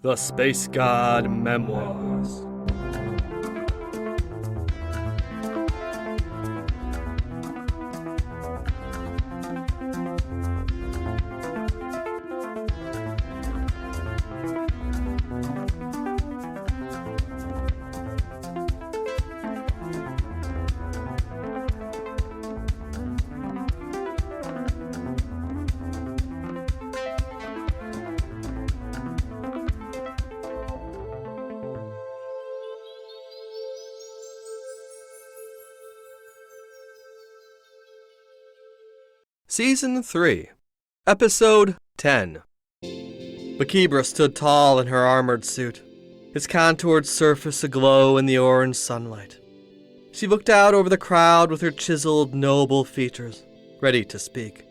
The Space God Memoirs. Season 3, Episode 10. Bakibra stood tall in her armored suit, its contoured surface aglow in the orange sunlight. She looked out over the crowd with her chiseled, noble features, ready to speak.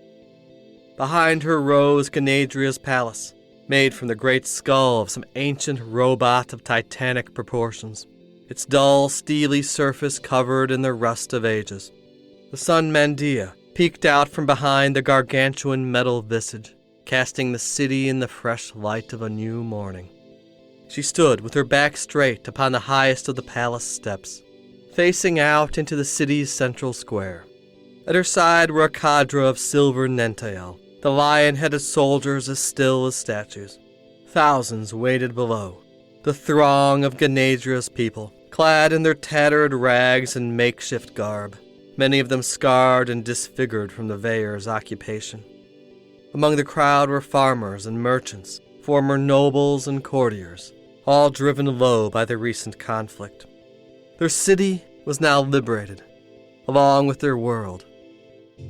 Behind her rose Ganadria's palace, made from the great skull of some ancient robot of titanic proportions, its dull, steely surface covered in the rust of ages. The sun Mandia peeked out from behind the gargantuan metal visage, casting the city in the fresh light of a new morning. She stood with her back straight upon the highest of the palace steps, facing out into the city's central square. At her side were a cadre of silver Nentael, the lion-headed soldiers as still as statues. Thousands waited below, the throng of Ganadria's people, clad in their tattered rags and makeshift garb, many of them scarred and disfigured from the Veiller's occupation. Among the crowd were farmers and merchants, former nobles and courtiers, all driven low by the recent conflict. Their city was now liberated, along with their world.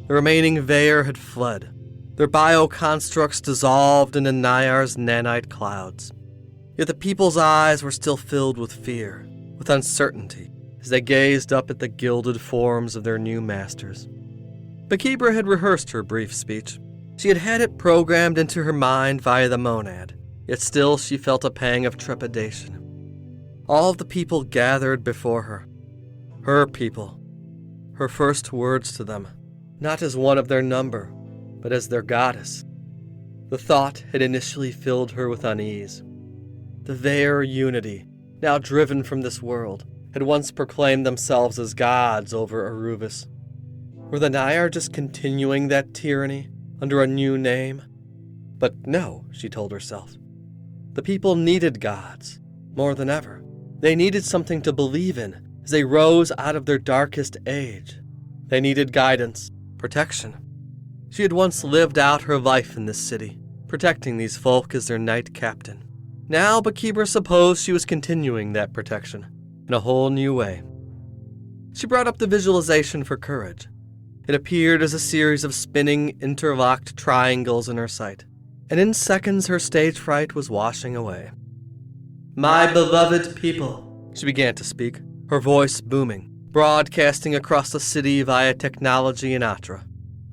The remaining Veiller had fled, their bioconstructs dissolved into Nyar's nanite clouds. Yet the people's eyes were still filled with fear, with uncertainty, as they gazed up at the gilded forms of their new masters. Bakibra had rehearsed her brief speech. She had had it programmed into her mind via the monad, yet still she felt a pang of trepidation. All of the people gathered before her. Her people. Her first words to them, not as one of their number, but as their goddess. The thought had initially filled her with unease. The Veiller unity, now driven from this world, had once proclaimed themselves as gods over Aruvis. Were the Nyar just continuing that tyranny under a new name? But no, she told herself. The people needed gods, more than ever. They needed something to believe in as they rose out of their darkest age. They needed guidance, protection. She had once lived out her life in this city, protecting these folk as their knight captain. Now Bakibra supposed she was continuing that protection in a whole new way. She brought up the visualization for courage. It appeared as a series of spinning, interlocked triangles in her sight, and in seconds her stage fright was washing away. "My beloved people," she began to speak, her voice booming, broadcasting across the city via technology and Atra.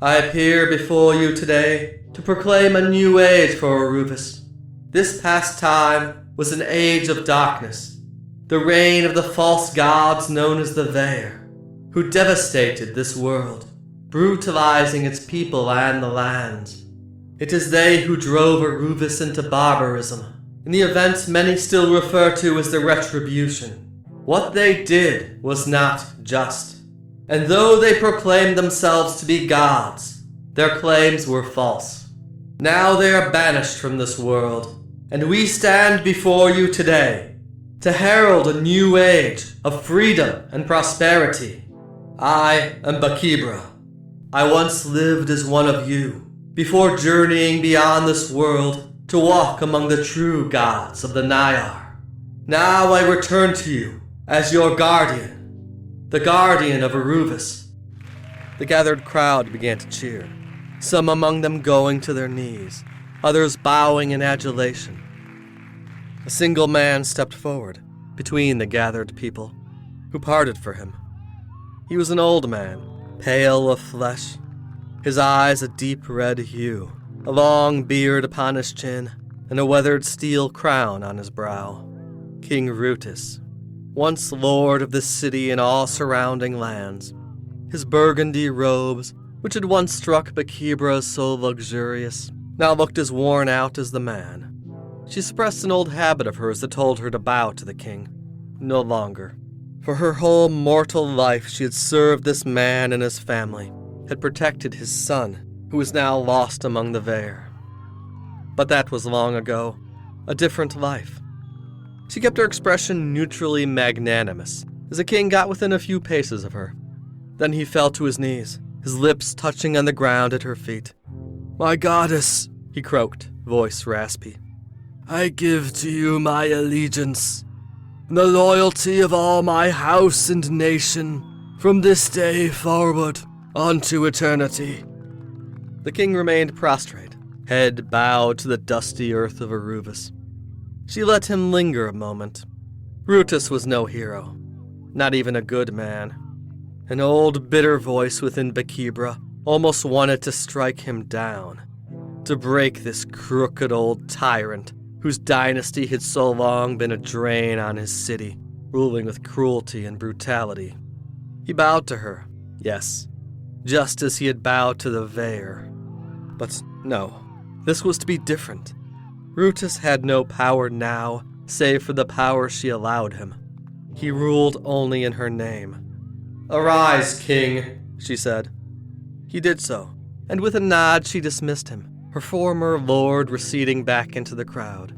"I appear before you today to proclaim a new age for Aruvis. This past time was an age of darkness, the reign of the false gods known as the Veiller, who devastated this world, brutalizing its people and the lands. It is they who drove Aruvis into barbarism, in the events many still refer to as the Retribution. What they did was not just, and though they proclaimed themselves to be gods, their claims were false. Now they are banished from this world, and we stand before you today to herald a new age of freedom and prosperity. I am Bakibra. I once lived as one of you, before journeying beyond this world to walk among the true gods of the Nyar. Now I return to you as your guardian, the guardian of Aruvis." The gathered crowd began to cheer, some among them going to their knees, others bowing in adulation. A single man stepped forward, between the gathered people, who parted for him. He was an old man, pale of flesh, his eyes a deep red hue, a long beard upon his chin, and a weathered steel crown on his brow. King Rutis, once lord of this city and all surrounding lands. His burgundy robes, which had once struck Bakibra as so luxurious, now looked as worn out as the man. She suppressed an old habit of hers that told her to bow to the king. No longer. For her whole mortal life she had served this man and his family, had protected his son, who was now lost among the Vair. But that was long ago, a different life. She kept her expression neutrally magnanimous as the king got within a few paces of her. Then he fell to his knees, his lips touching on the ground at her feet. "My goddess," he croaked, voice raspy, "I give to you my allegiance, and the loyalty of all my house and nation, from this day forward unto eternity." The king remained prostrate, head bowed to the dusty earth of Aruvus. She let him linger a moment. Brutus was no hero, not even a good man. An old, bitter voice within Bakibra almost wanted to strike him down, to break this crooked old tyrant whose dynasty had so long been a drain on his city, ruling with cruelty and brutality. He bowed to her, yes, just as he had bowed to the Vair. But no, this was to be different. Brutus had no power now, save for the power she allowed him. He ruled only in her name. "Arise, king," she said. He did so, and with a nod she dismissed him, her former lord receding back into the crowd.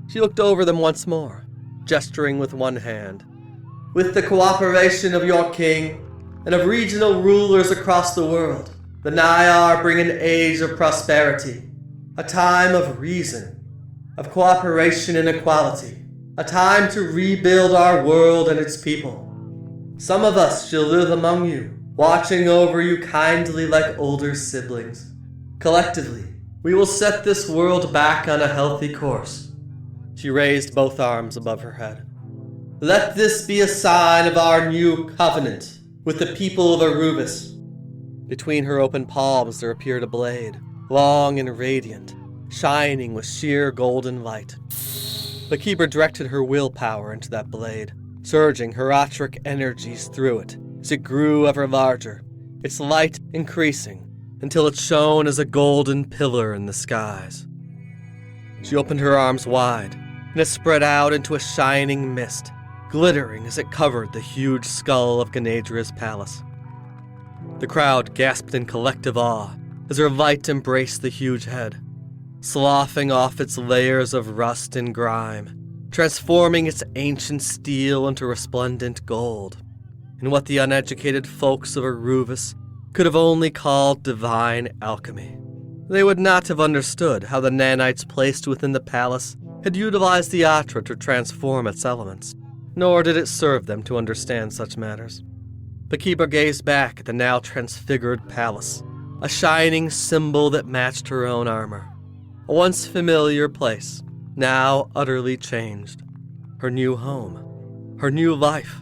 She looked over them once more, gesturing with one hand. "With the cooperation of your king, and of regional rulers across the world, the Naiar bring an age of prosperity, a time of reason, of cooperation and equality, a time to rebuild our world and its people. Some of us shall live among you, watching over you kindly like older siblings. Collectively, we will set this world back on a healthy course." She raised both arms above her head. "Let this be a sign of our new covenant with the people of Aruvus." Between her open palms there appeared a blade, long and radiant, shining with sheer golden light. Bakibra directed her willpower into that blade, surging her Aychuck energies through it as it grew ever larger, its light increasing until it shone as a golden pillar in the skies. She opened her arms wide, and it spread out into a shining mist, glittering as it covered the huge skull of Ganadra's palace. The crowd gasped in collective awe as her light embraced the huge head, sloughing off its layers of rust and grime, transforming its ancient steel into resplendent gold, in what the uneducated folks of Aruvus could have only called divine alchemy. They would not have understood how the nanites placed within the palace had utilized the Atra to transform its elements, nor did it serve them to understand such matters. Bakibra gazed back at the now transfigured palace, a shining symbol that matched her own armor. A once familiar place, now utterly changed. Her new home, her new life,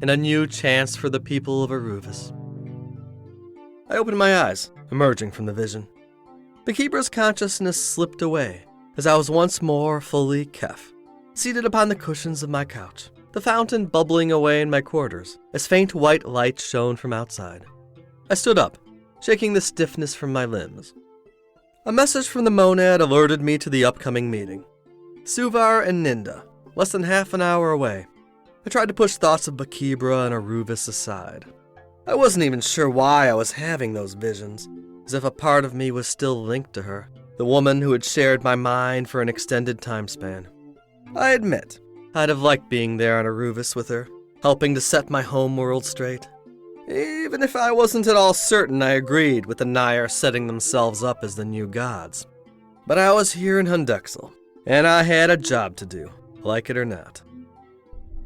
and a new chance for the people of Aruvus. I opened my eyes, emerging from the vision. Bakibra's consciousness slipped away as I was once more fully Keph, seated upon the cushions of my couch, the fountain bubbling away in my quarters as faint white light shone from outside. I stood up, shaking the stiffness from my limbs. A message from the monad alerted me to the upcoming meeting. Suvar and Ninda, less than half an hour away. I tried to push thoughts of Bakibra and Aruvus aside. I wasn't even sure why I was having those visions, as if a part of me was still linked to her, the woman who had shared my mind for an extended time span. I admit, I'd have liked being there on Aruvus with her, helping to set my homeworld straight. Even if I wasn't at all certain I agreed with the Naiar setting themselves up as the new gods. But I was here in Kucingkecil, and I had a job to do, like it or not.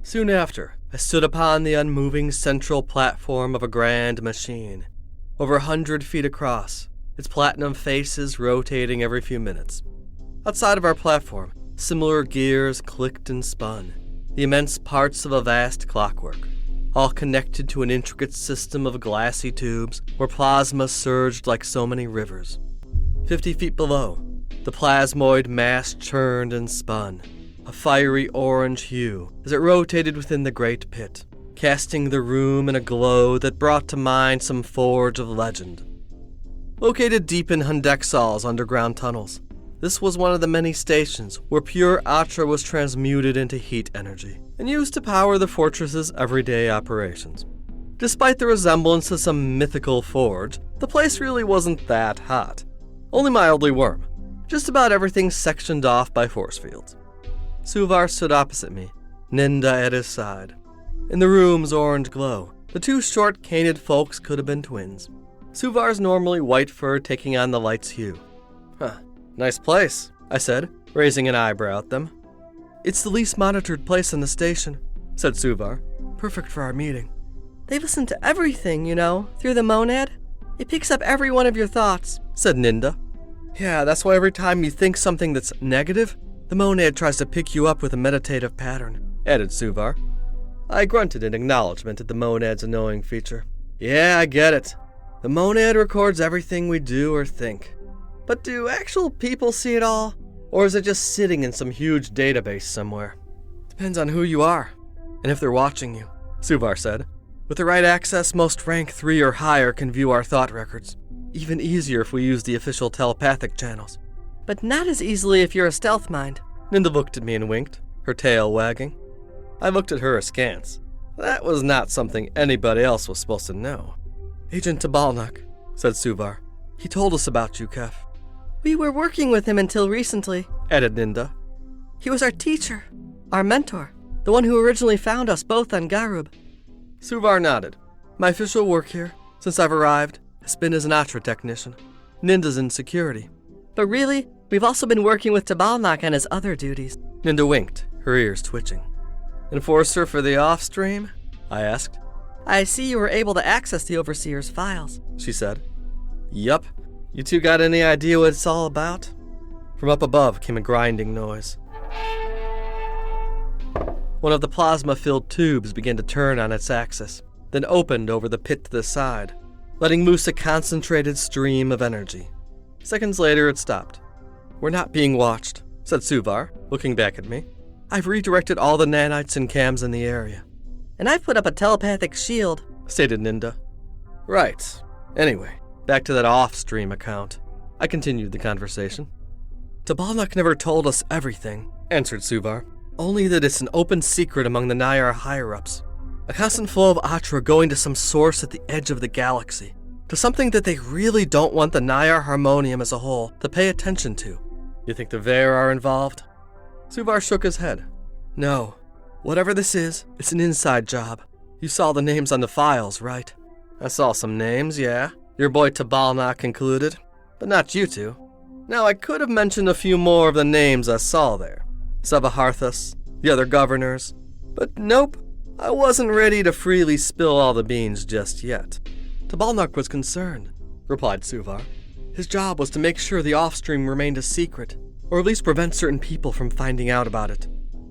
Soon after, I stood upon the unmoving central platform of a grand machine, over 100 feet across, its platinum faces rotating every few minutes. Outside of our platform, similar gears clicked and spun, the immense parts of a vast clockwork, all connected to an intricate system of glassy tubes where plasma surged like so many rivers. 50 feet below, the plasmoid mass churned and spun, a fiery orange hue as it rotated within the great pit, casting the room in a glow that brought to mind some forge of legend. Located deep in Kucingkecil's underground tunnels, This was one of the many stations where pure Atra was transmuted into heat energy and used to power the fortress's everyday operations. Despite the resemblance to some mythical forge, the place really wasn't that hot. Only mildly warm. Just about everything sectioned off by force fields. Suvar stood opposite me, Ninda at his side. In the room's orange glow, the two short, canid folks could have been twins. Suvar's normally white fur taking on the light's hue. Huh. Nice place, I said, raising an eyebrow at them. It's the least monitored place in the station, said Suvar. Perfect for our meeting. They listen to everything, through the monad. It picks up every one of your thoughts, said Ninda. Yeah, that's why every time you think something that's negative, the monad tries to pick you up with a meditative pattern, added Suvar. I grunted in acknowledgement at the monad's annoying feature. Yeah, I get it. The monad records everything we do or think. But do actual people see it all? Or is it just sitting in some huge database somewhere? Depends on who you are, and if they're watching you, Suvar said. With the right access, most rank 3 or higher can view our thought records. Even easier if we use the official telepathic channels. But not as easily if you're a stealth mind. Ninda looked at me and winked, her tail wagging. I looked at her askance. That was not something anybody else was supposed to know. Agent Tabalnak, said Suvar. He told us about you, Keph. We were working with him until recently, added Ninda. He was our teacher, our mentor, the one who originally found us both on Garub. Suvar nodded. My official work here, since I've arrived, has been as an Atra technician. Ninda's in security. But really, we've also been working with Tabalnak on his other duties. Ninda winked, her ears twitching. Enforcer for the off-stream? I asked. I see you were able to access the Overseer's files, she said. Yup. You two got any idea what it's all about? From up above came a grinding noise. One of the plasma-filled tubes began to turn on its axis, then opened over the pit to the side, letting loose a concentrated stream of energy. Seconds later, it stopped. We're not being watched, said Suvar, looking back at me. I've redirected all the nanites and cams in the area. And I've put up a telepathic shield, stated Ninda. Right. Anyway, back to that off-stream account. I continued the conversation. Tabalnak never told us everything, answered Suvar. Only that it's an open secret among the Nayar higher-ups. A constant flow of Atra going to some source at the edge of the galaxy. To something that they really don't want the Nayar Harmonium as a whole to pay attention to. You think the Ver are involved? Suvar shook his head. No. Whatever this is, it's an inside job. You saw the names on the files, right? I saw some names, yeah. Your boy Tabalnak included. But not you two. Now, I could have mentioned a few more of the names I saw there. Sevaharthas, the other governors. But nope, I wasn't ready to freely spill all the beans just yet. Tabalnak was concerned, replied Suvar. His job was to make sure the off-stream remained a secret, or at least prevent certain people from finding out about it.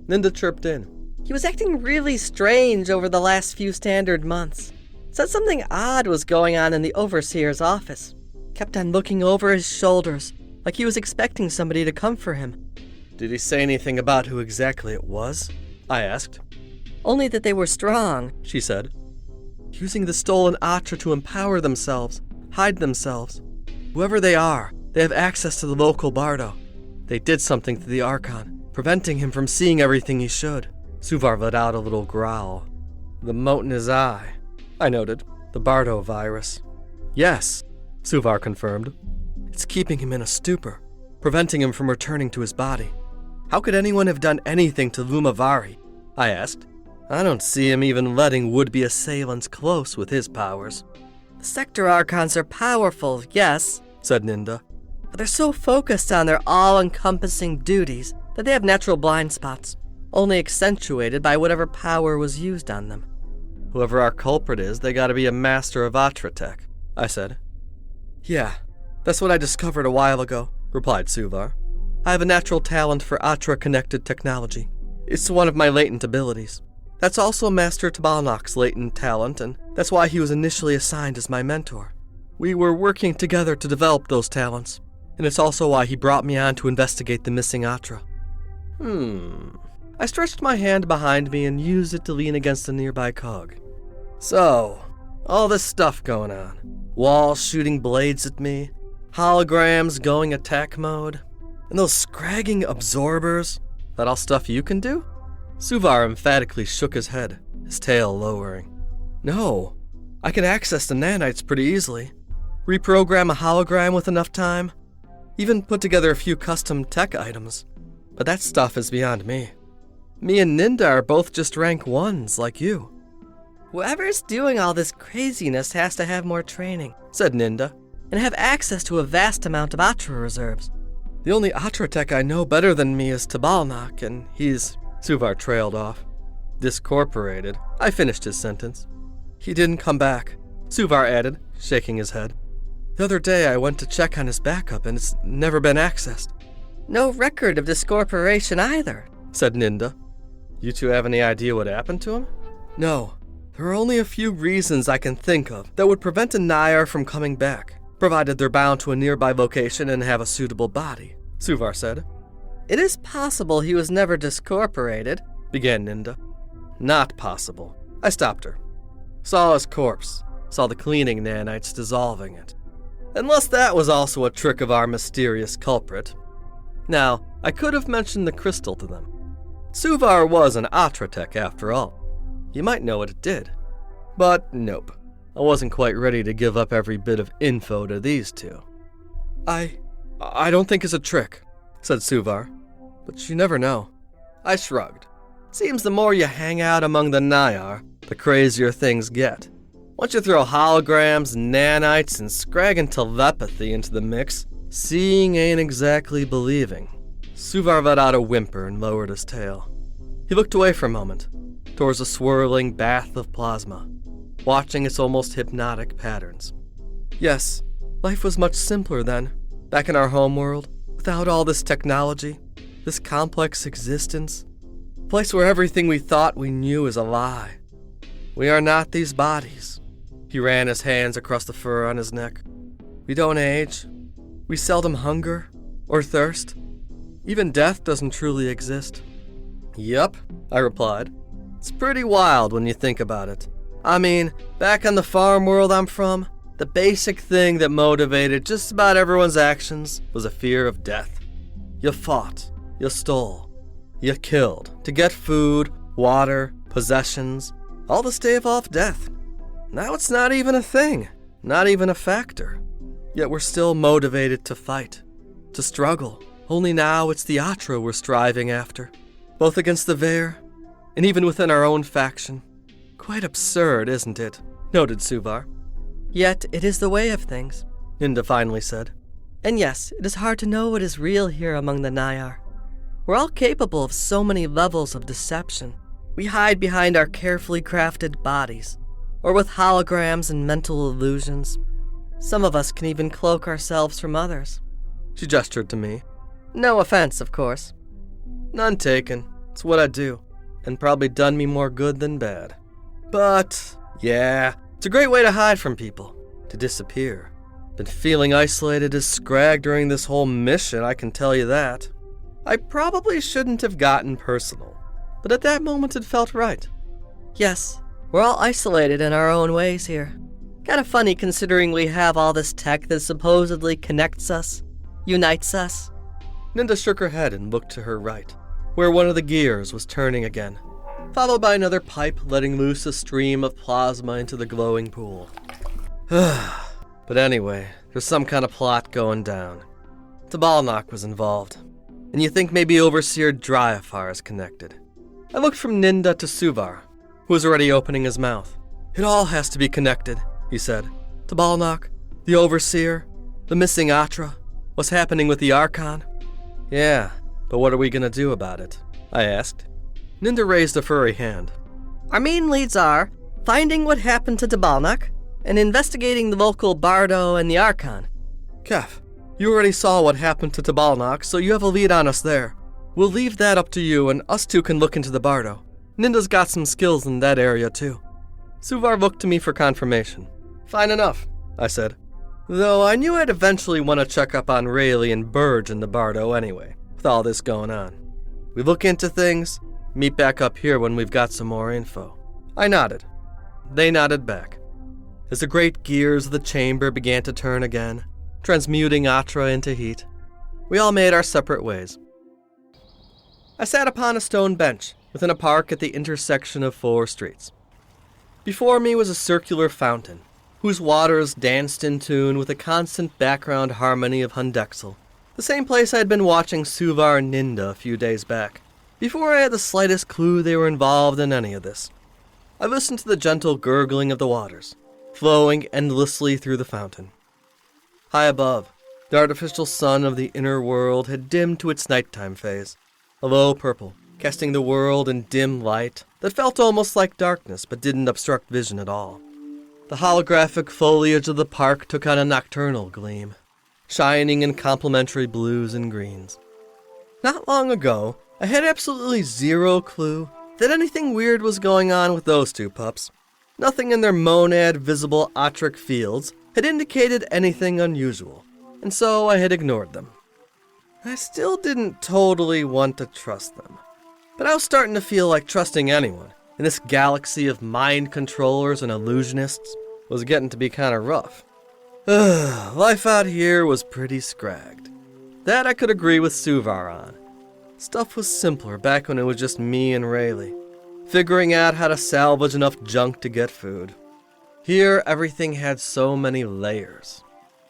Ninda chirped in. He was acting really strange over the last few standard months. Said something odd was going on in the Overseer's office. Kept on looking over his shoulders, like he was expecting somebody to come for him. Did he say anything about who exactly it was? I asked. Only that they were strong, she said. Using the stolen Atra to empower themselves, hide themselves. Whoever they are, they have access to the local Bardo. They did something to the Archon, preventing him from seeing everything he should. Suvar let out a little growl. The mote in his eye, I noted. The Bardo virus. Yes, Suvar confirmed. It's keeping him in a stupor, preventing him from returning to his body. How could anyone have done anything to Lumavari? I asked. I don't see him even letting would-be assailants close with his powers. The Sector Archons are powerful, yes, said Ninda. But they're so focused on their all-encompassing duties that they have natural blind spots, only accentuated by whatever power was used on them. Whoever our culprit is, they gotta be a master of Atra tech, I said. Yeah, that's what I discovered a while ago, replied Suvar. I have a natural talent for Atra-connected technology. It's one of my latent abilities. That's also Master Tabalnak's latent talent, and that's why he was initially assigned as my mentor. We were working together to develop those talents, and it's also why he brought me on to investigate the missing Atra. I stretched my hand behind me and used it to lean against a nearby cog. So, all this stuff going on. Walls shooting blades at me, holograms going attack mode. And those scragging absorbers, that all stuff you can do? Suvar emphatically shook his head, his tail lowering. No, I can access the nanites pretty easily. Reprogram a hologram with enough time. Even put together a few custom tech items. But that stuff is beyond me. Me and Ninda are both just rank 1s like you. Whoever's doing all this craziness has to have more training, said Ninda, and have access to a vast amount of Atra reserves. The only Atra tech I know better than me is Tabalnak, and he's... Suvar trailed off. Discorporated. I finished his sentence. He didn't come back, Suvar added, shaking his head. The other day I went to check on his backup and it's never been accessed. No record of discorporation either, said Ninda. You two have any idea what happened to him? No. There are only a few reasons I can think of that would prevent a Nayar from coming back, provided they're bound to a nearby location and have a suitable body, Suvar said. It is possible he was never discorporated, began Ninda. Not possible. I stopped her. Saw his corpse. Saw the cleaning nanites dissolving it. Unless that was also a trick of our mysterious culprit. Now, I could have mentioned the crystal to them. Suvar was an Atratech after all. You might know what it did. But nope. I wasn't quite ready to give up every bit of info to these two. I don't think it's a trick, said Suvar. But you never know. I shrugged. Seems the more you hang out among the Nayar, the crazier things get. Once you throw holograms, nanites, and scragging telepathy into the mix, seeing ain't exactly believing. Suvar let out a whimper and lowered his tail. He looked away for a moment, towards a swirling bath of plasma, watching its almost hypnotic patterns. Yes, life was much simpler then, back in our homeworld, without all this technology, this complex existence, a place where everything we thought we knew is a lie. We are not these bodies. He ran his hands across the fur on his neck. We don't age. We seldom hunger or thirst. Even death doesn't truly exist. Yep, I replied. It's pretty wild when you think about it. I mean, back on the farm world I'm from, the basic thing that motivated just about everyone's actions was a fear of death. You fought, you stole, you killed to get food, water, possessions, all to stave off death. Now it's not even a thing, not even a factor. Yet we're still motivated to fight, to struggle. Only now it's the Atra we're striving after, both against the Vare and even within our own faction. Quite absurd, isn't it? Noted Suvar. Yet it is the way of things, Ninda finally said. And yes, it is hard to know what is real here among the Nayar. We're all capable of so many levels of deception. We hide behind our carefully crafted bodies, or with holograms and mental illusions. Some of us can even cloak ourselves from others. She gestured to me. No offense, of course. None taken. It's what I do, and probably done me more good than bad. But, yeah, it's a great way to hide from people, to disappear. Been feeling isolated as scrag during this whole mission, I can tell you that. I probably shouldn't have gotten personal, but at that moment it felt right. Yes, we're all isolated in our own ways here. Kind of funny considering we have all this tech that supposedly connects us, unites us. Ninda shook her head and looked to her right, where one of the gears was turning again, followed by another pipe letting loose a stream of plasma into the glowing pool. But anyway, there's some kind of plot going down. Tabalnak was involved, and you think maybe Overseer Dryafar is connected. I looked from Ninda to Suvar, who was already opening his mouth. It all has to be connected, he said. Tabalnak, the Overseer, the missing Atra, what's happening with the Archon. Yeah, but what are we gonna do about it? I asked. Ninda raised a furry hand. Our main leads are finding what happened to Tabalnak and investigating the local Bardo and the Archon. Keph, you already saw what happened to Tabalnak, so you have a lead on us there. We'll leave that up to you, and us two can look into the Bardo. Ninda's got some skills in that area, too. Suvar looked to me for confirmation. Fine enough, I said. Though I knew I'd eventually want to check up on Rayleigh and Burge in the Bardo anyway, with all this going on. We look into things, meet back up here when we've got some more info. I nodded. They nodded back. As the great gears of the chamber began to turn again, transmuting Atra into heat, We all made our separate ways. I sat upon a stone bench within a park at the intersection of 4 streets. Before me was a circular fountain, whose waters danced in tune with a constant background harmony of Kucingkecil, the same place I had been watching Suvar and Ninda a few days back, before I had the slightest clue they were involved in any of this. I listened to the gentle gurgling of the waters, flowing endlessly through the fountain. High above, the artificial sun of the inner world had dimmed to its nighttime phase, a low purple, casting the world in dim light that felt almost like darkness but didn't obstruct vision at all. The holographic foliage of the park took on a nocturnal gleam, shining in complementary blues and greens. Not long ago, I had absolutely zero clue that anything weird was going on with those 2 pups. Nothing in their monad-visible otric fields had indicated anything unusual, and so I had ignored them. I still didn't totally want to trust them, but I was starting to feel like trusting anyone in this galaxy of mind controllers and illusionists was getting to be kind of rough. Life out here was pretty scragged. That I could agree with Suvar on. Stuff was simpler back when it was just me and Rayleigh, figuring out how to salvage enough junk to get food. Here, everything had so many layers.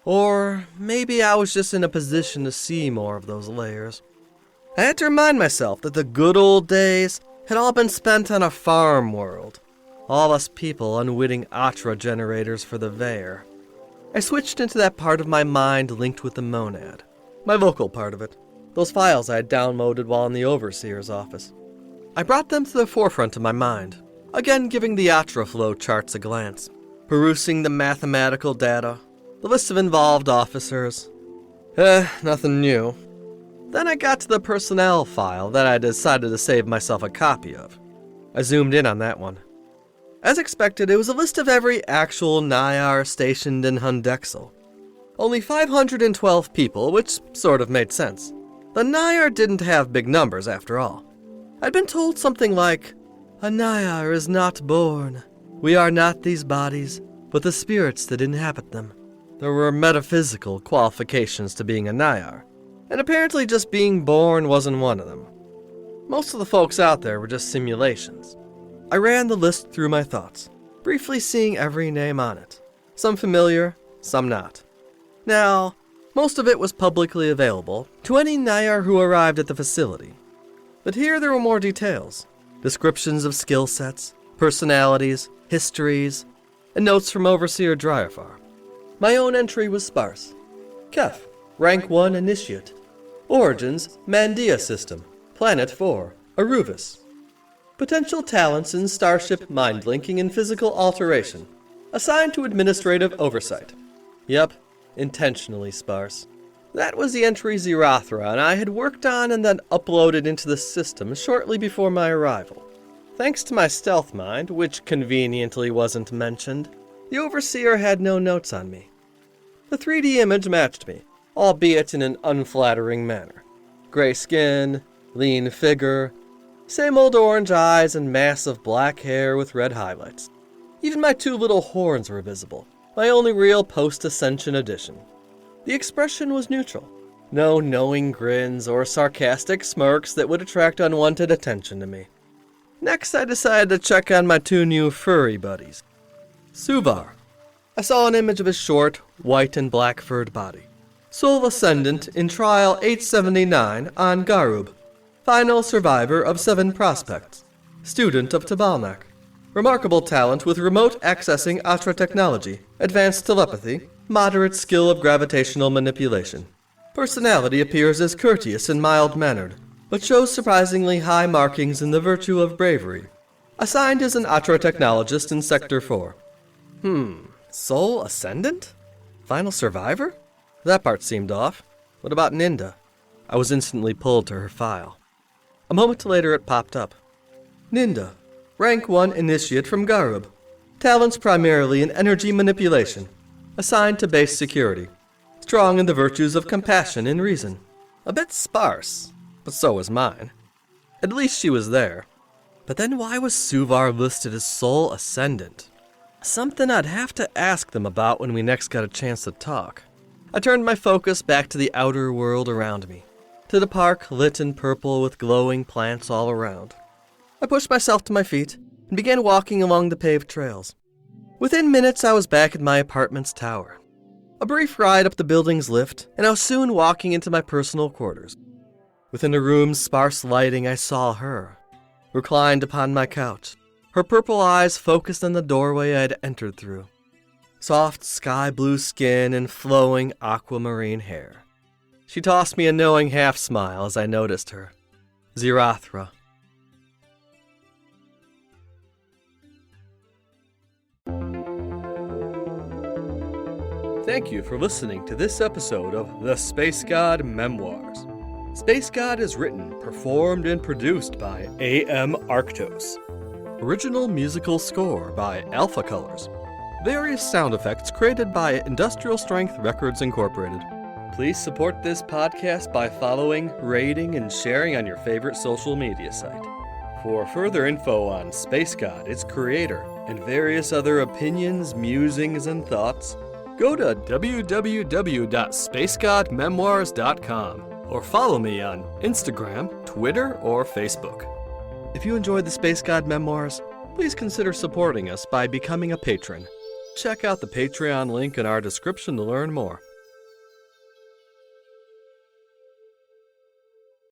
Or maybe I was just in a position to see more of those layers. I had to remind myself that the good old days had all been spent on a farm world, all us people unwitting Atra generators for the Veer. I switched into that part of my mind linked with the monad, my local part of it, those files I had downloaded while in the Overseer's office. I brought them to the forefront of my mind, again giving the Atra flow charts a glance, perusing the mathematical data, the list of involved officers. Nothing new. Then I got to the personnel file that I decided to save myself a copy of. I zoomed in on that one. As expected, it was a list of every actual Nayar stationed in Kucingkecil. Only 512 people, which sort of made sense. The Nayar didn't have big numbers after all. I'd been told something like, "A Nayar is not born. We are not these bodies, but the spirits that inhabit them." There were metaphysical qualifications to being a Nayar, and apparently just being born wasn't one of them. Most of the folks out there were just simulations. I ran the list through my thoughts, briefly seeing every name on it. Some familiar, some not. Now, most of it was publicly available to any Nayar who arrived at the facility. But here there were more details. Descriptions of skill sets, personalities, histories, and notes from Overseer Dryafar. My own entry was sparse. Keph, Rank 1 Initiate. Origins, Mandia System, Planet 4, Aruvis. Potential talents in starship mind linking and physical alteration. Assigned to administrative oversight. Yep, intentionally sparse. That was the entry Zirathra and I had worked on and then uploaded into the system shortly before my arrival. Thanks to my stealth mind, which conveniently wasn't mentioned, the Overseer had no notes on me. The 3D image matched me, albeit in an unflattering manner. Gray skin, lean figure, same old orange eyes and mass of black hair with red highlights. Even my 2 little horns were visible, my only real post-ascension addition. The expression was neutral. No knowing grins or sarcastic smirks that would attract unwanted attention to me. Next, I decided to check on my 2 new furry buddies. Suvar. I saw an image of his short, white and black-furred body. Sole Ascendant in Trial 879 on Garub. Final survivor of 7 prospects. Student of Tabalnak. Remarkable talent with remote accessing Atra technology, advanced telepathy, moderate skill of gravitational manipulation. Personality appears as courteous and mild-mannered, but shows surprisingly high markings in the virtue of bravery. Assigned as an Atra technologist in Sector 4. Sole Ascendant? Final survivor? That part seemed off. What about Ninda? I was instantly pulled to her file. A moment later it popped up. Ninda, Rank 1 Initiate from Garub. Talents primarily in energy manipulation. Assigned to base security. Strong in the virtues of compassion and reason. A bit sparse, but so was mine. At least she was there. But then why was Suvar listed as Sole Ascendant? Something I'd have to ask them about when we next got a chance to talk. I turned my focus back to the outer world around me, to the park lit in purple with glowing plants all around. I pushed myself to my feet and began walking along the paved trails. Within minutes, I was back at my apartment's tower. A brief ride up the building's lift, and I was soon walking into my personal quarters. Within the room's sparse lighting, I saw her, reclined upon my couch, her purple eyes focused on the doorway I had entered through. Soft sky-blue skin and flowing aquamarine hair. She tossed me a knowing half-smile as I noticed her. Zirathra. Thank you for listening to this episode of The Space God Memoirs. Space God is written, performed, and produced by A.M. Arctos. Original musical score by Alpha Colors. Various sound effects created by Industrial Strength Records Incorporated. Please support this podcast by following, rating, and sharing on your favorite social media site. For further info on Space God, its creator, and various other opinions, musings, and thoughts, go to www.spacegodmemoirs.com or follow me on Instagram, Twitter, or Facebook. If you enjoyed the Space God Memoirs, please consider supporting us by becoming a patron. Check out the Patreon link in our description to learn more.